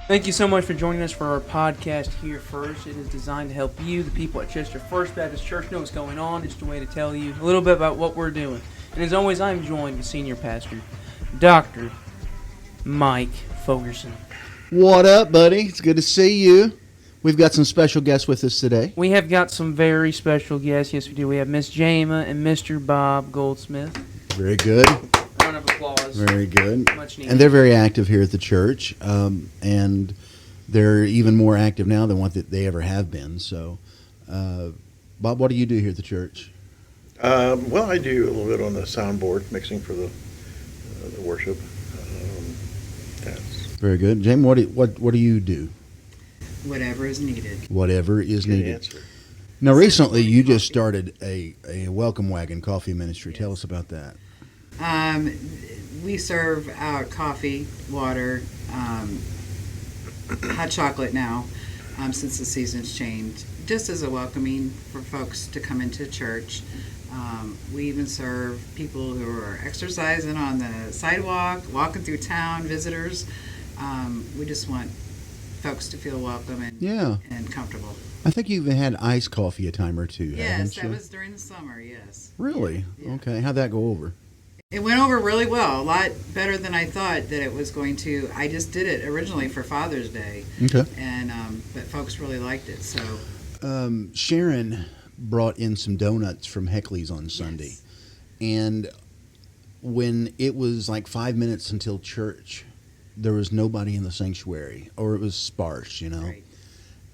Thank you so much for joining us for our podcast here first. It is designed to help you, the people at Chester First Baptist Church, know what's going on. Just a way to tell you a little bit about what we're doing. And as always, I'm joined with Senior Pastor, Dr. Mike Fogerson. What up, buddy? It's good to see you. We've got some special guests with us today. We have got some very special guests. Yes, we do. We have Miss Jamia and Mr. Bob Goldsmith. Very good. Round of applause. Very good. Much needed. And they're very active here at the church, and they're even more active now than what they ever have been. So, Bob, what do you do here at the church? Well, I do a little bit on the soundboard, mixing for the worship. That's Very good. Jamie, what do you do? Whatever is needed. Whatever is a good needed. answer. Now, recently you just started a Welcome Wagon coffee ministry. Yes. Tell us about that. We serve coffee, water, hot chocolate now, since the season's changed, just as a welcoming for folks to come into church. We even serve people who are exercising on the sidewalk, walking through town, visitors. We just want folks to feel welcome and comfortable. I think you even had iced coffee a time or two, Yes, haven't that you? was during the summer, yes. Really? Yeah. Okay. How'd that go over? It went over really well, a lot better than I thought that it was going to. I just did it originally for Father's Day, Okay. and but folks really liked it. So Sharon brought in some donuts from Heckley's on Sunday. Yes. And when it was like 5 minutes until church, there was nobody in the sanctuary, or it was sparse, you know. Right.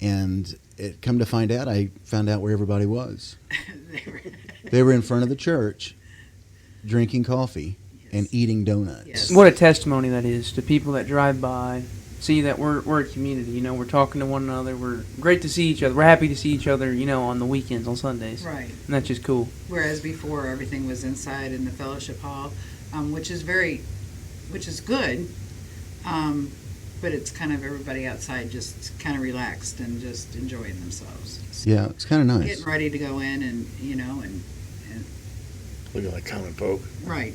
And it come to find out, I found out where everybody was. They were- They were in front of the church, drinking coffee and Yes. eating donuts. Yes. What a testimony that is to people that drive by, see that we're a community. You know, we're talking to one another. We're great to see each other. We're happy to see each other, you know, on the weekends, on Sundays. right. And that's just cool. Whereas before everything was inside in the fellowship hall, which is good, but it's kind of everybody outside just kind of relaxed and just enjoying themselves. So Yeah, it's kind of nice. getting ready to go in and Looking like common folk. right.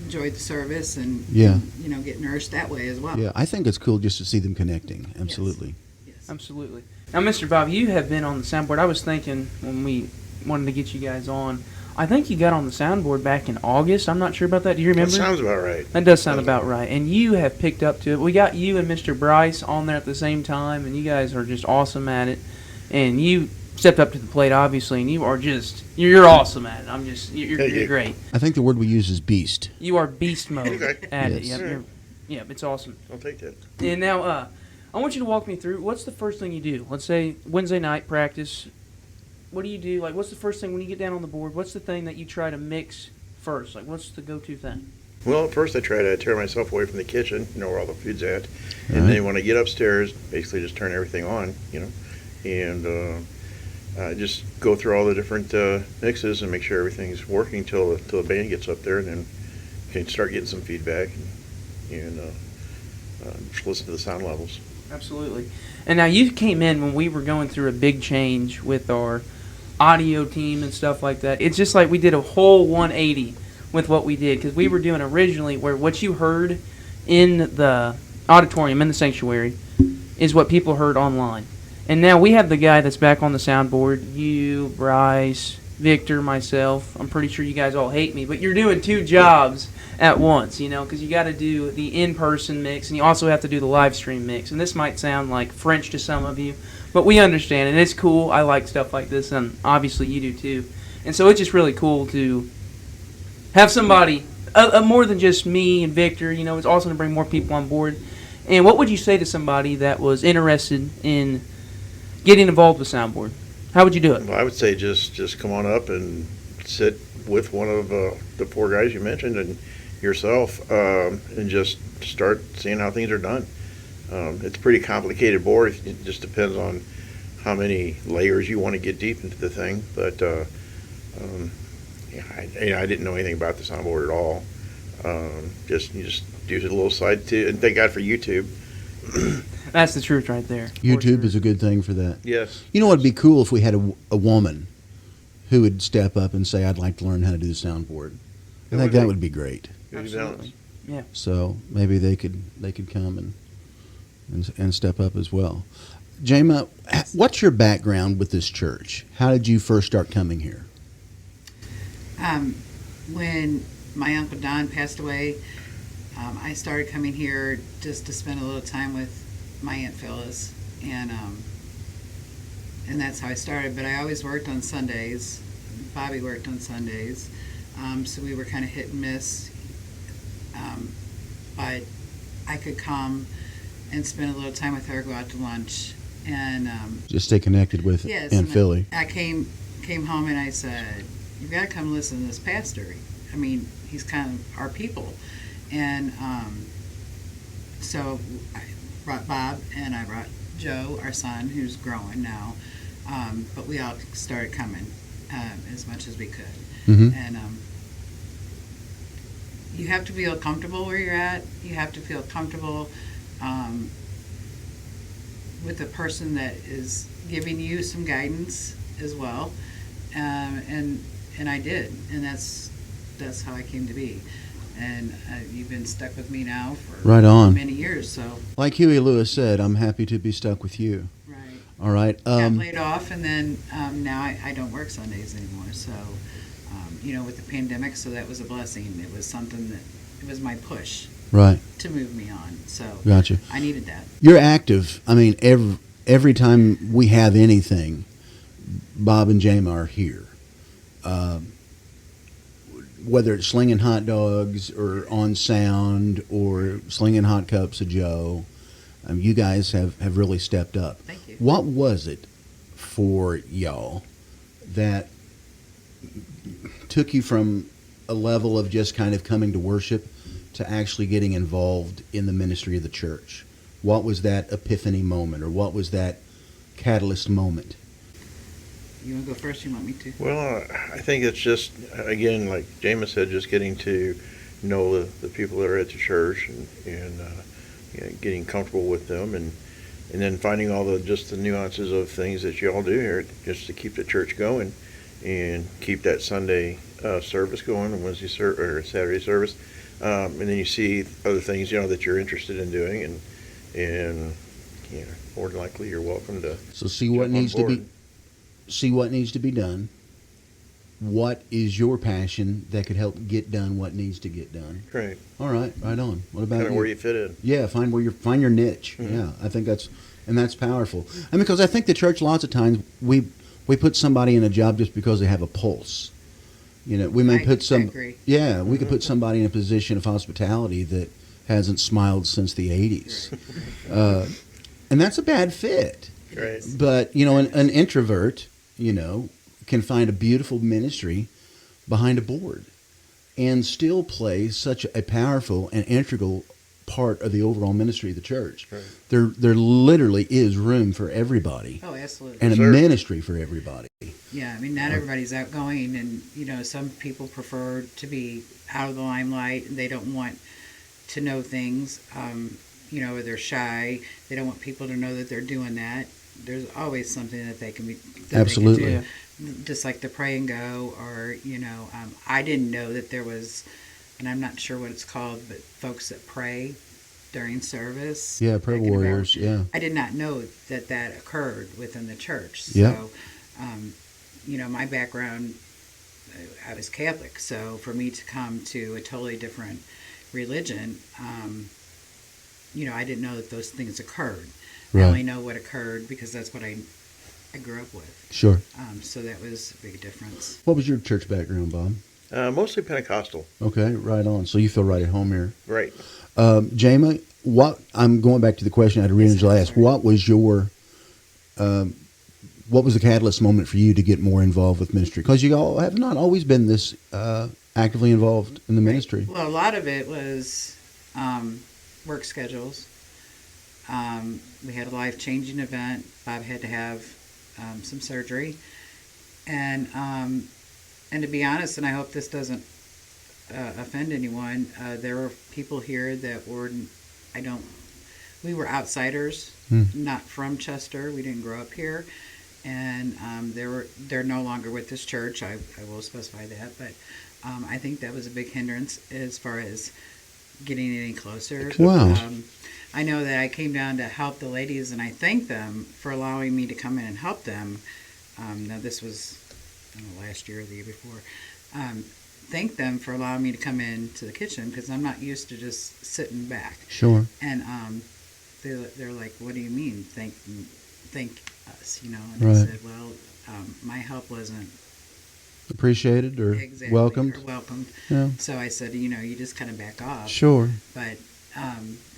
Enjoy the service and Yeah. get nourished that way as well. Yeah, I think it's cool just to see them connecting. Absolutely. Yes. Absolutely. Now, Mr. Bob, you have been on the soundboard. I was thinking when we wanted to get you guys on, I think you got on the soundboard back in August. I'm not sure about that. Do you remember? That sounds about right. That does sound about right. And you have picked up to it. We got you and Mr. Bryce on there at the same time, and you guys are just awesome at it. And you stepped up to the plate, obviously, and you are just, you're awesome at it. You're great. I think the word we use is beast. You are beast mode Okay. at it. Yes. Yep, yep, it's awesome. I'll take that. And now, I want you to walk me through, what's the first thing you do? Let's say Wednesday night practice. What do you do? Like, what's the first thing when you get down on the board? What's the thing that you try to mix first? Like, what's the go-to thing? Well, at first I try to tear myself away from the kitchen, where all the food's at. And Right. then when I get upstairs, basically just turn everything on, and just go through all the different mixes and make sure everything's working till the band gets up there, and then can start getting some feedback and just listen to the sound levels. Absolutely. And now you came in when we were going through a big change with our audio team and stuff like that. It's just like we did a whole 180 with what we did, because we were doing originally where what you heard in the auditorium, in the sanctuary, is what people heard online. And now we have the guy that's back on the soundboard, you, Bryce, Victor, myself. I'm pretty sure you guys all hate me, but you're doing two jobs at once, because you got to do the in-person mix, and you also have to do the live stream mix. And this might sound like French to some of you, but we understand, and it's cool. I like stuff like this, and obviously you do too. And so it's just really cool to have somebody, more than just me and Victor. It's awesome to bring more people on board. And what would you say to somebody that was interested in getting involved with Soundboard? How would you do it? Well, I would say just come on up and sit with one of the four guys you mentioned and yourself, and just start seeing how things are done. It's a pretty complicated board. It just depends on how many layers you want to get deep into the thing. But I didn't know anything about the soundboard at all. You just do a little side to, and thank God for YouTube. That's the truth right there. YouTube is a good thing for that. Yes. You know what would be cool if we had a woman who would step up and say, I'd like to learn how to do the soundboard. I think that would be great. Good Absolutely. balance. Yeah. So maybe they could come and step up as well. Jamia, what's your background with this church? How did you first start coming here? When my Uncle Don passed away, I started coming here just to spend a little time with my Aunt Phyllis, and that's how I started. But I always worked on Sundays. Bobby worked on Sundays, so we were kind of hit and miss. But I could come and spend a little time with her, go out to lunch, and Just stay connected with yes, Aunt and Philly. I came home and I said, "You've got to come listen to this pastor. I mean, he's kind of our people." And so I brought Bob and I brought Joe, our son, who's growing now. But we all started coming as much as we could. Mm-hmm. And you have to feel comfortable where you're at. You have to feel comfortable with the person that is giving you some guidance as well. And I did, and that's how I came to be. And you've been stuck with me now for Right on. many years. So Like Huey Lewis said, I'm happy to be stuck with you. right, All right. got laid off, and then now I don't work Sundays anymore. So with the pandemic, so that was a blessing. It was something that it was my push Right. to move me on. So Gotcha. I needed that. You're active. I mean, every time we have anything, Bob and Jamie are here. Whether it's slinging hot dogs or on sound or slinging hot cups of Joe, you guys have really stepped up. Thank you. What was it for y'all that took you from a level of just kind of coming to worship to actually getting involved in the ministry of the church? What was that epiphany moment, or what was that catalyst moment? You want to go first? You want me to? Well, I think it's just, again, like Jameis said, just getting to know the people that are at the church and getting comfortable with them, and then finding all the nuances of things that you all do here just to keep the church going and keep that Sunday service going, and Wednesday or Saturday service, and then you see other things that you're interested in doing, and more than likely you're welcome to. So see what needs to be done. What is your passion that could help get done what needs to get done? Right. All right, right on. What about Kind of you? where you fit in. Yeah, find your niche. Mm-hmm. Yeah, I think that's powerful. I mean, because I think the church, lots of times we put somebody in a job just because they have a pulse. We may put I agree. Yeah, we could put somebody in a position of hospitality that hasn't smiled since the 80s. And that's a bad fit. Right. But, an introvert, can find a beautiful ministry behind a board and still play such a powerful and integral part of the overall ministry of the church. Right. There literally is room for everybody Oh, absolutely. and a Sure. ministry for everybody. Yeah, I mean, not everybody's outgoing, and some people prefer to be out of the limelight, and they don't want to know things, or they're shy. They don't want people to know that they're doing that. There's always something that they can be. That Absolutely. They can do. Just like the pray and go, or I didn't know that there was, and I'm not sure what it's called, but folks that pray during service. Yeah, prayer Like, warriors, yeah. I did not know that occurred within the church. So, Yeah. My background, I was Catholic, so for me to come to a totally different religion, I didn't know that those things occurred. Right. I only know what occurred because that's what I grew up with. Sure. So that was a big difference. What was your church background, Bob? Mostly Pentecostal. Okay, right on. So you feel right at home here. Right. Jamie, I'm going back to the question I'd originally asked. What was the catalyst moment for you to get more involved with ministry? Because you all have not always been this actively involved in the ministry. Well, a lot of it was work schedules. We had a life-changing event. Bob had to have some surgery, and to be honest, and I hope this doesn't offend anyone, there were people here that were we were outsiders, not from Chester. We didn't grow up here, and they're no longer with this church. I will specify that, but I think that was a big hindrance as far as getting any closer. Wow. I know that I came down to help the ladies, and I thank them for allowing me to come in and help them. Now this was last year or the year before. Thank them for allowing me to come into the kitchen because I'm not used to just sitting back. Sure. And they're like, "What do you mean? Thank us?" And Right. I said, "Well, my help wasn't Appreciated or exactly welcomed. or welcomed." Yeah. So I said, "You just kind of back off." Sure. But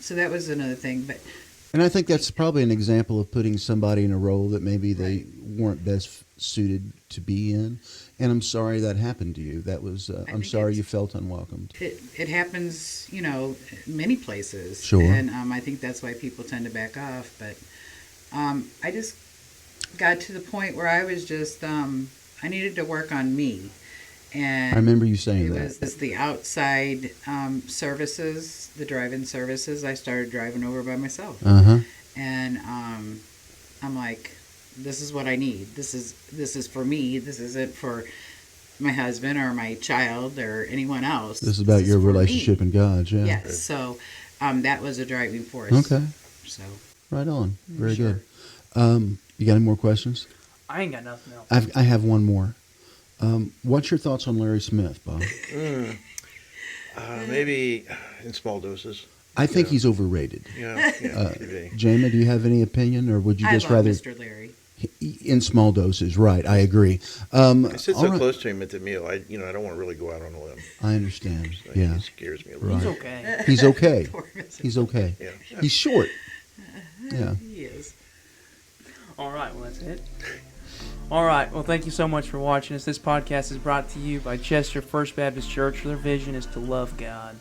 so that was another thing. But And I think that's probably an example of putting somebody in a role that maybe they Right. weren't best suited to be in. And I'm sorry that happened to you. That was, I'm think sorry it's- you felt unwelcomed. it happens, many places. Sure. And I think that's why people tend to back off. But I just got to the point where I was just, I needed to work on me. And I remember you saying it that. was the outside services, the drive-in services. I started driving over by myself. Uh-huh. And I'm like, this is what I need. This is for me. This isn't for my husband or my child or anyone else. This is about your for relationship me. and God, yeah. Yes. So that was a driving force. Okay. So Right on. Very Sure. good. You got any more questions? I ain't got nothing else. I have one more. What's your thoughts on Larry Smith, Bob? Maybe in small doses. I think Yeah. he's overrated. Yeah, could be. Jamie, do you have any opinion, or would you I just love rather Mr. Larry. in small doses? Right, I agree. I sit all so right. close to him at the meal. I don't want to really go out on a limb. I understand. So Yeah, He scares me a little. Right. He's okay. he's okay. Poor Mr. He's okay. Yeah. He's short. Yeah. He is. All right, well, that's it. All right, well, thank you so much for watching us. This podcast is brought to you by Chester First Baptist Church. Their vision is to love God,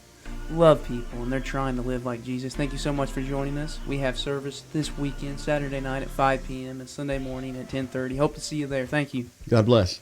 love people, and they're trying to live like Jesus. Thank you so much for joining us. We have service this weekend, Saturday night at 5 p.m. and Sunday morning at 10:30. Hope to see you there. Thank you. God bless.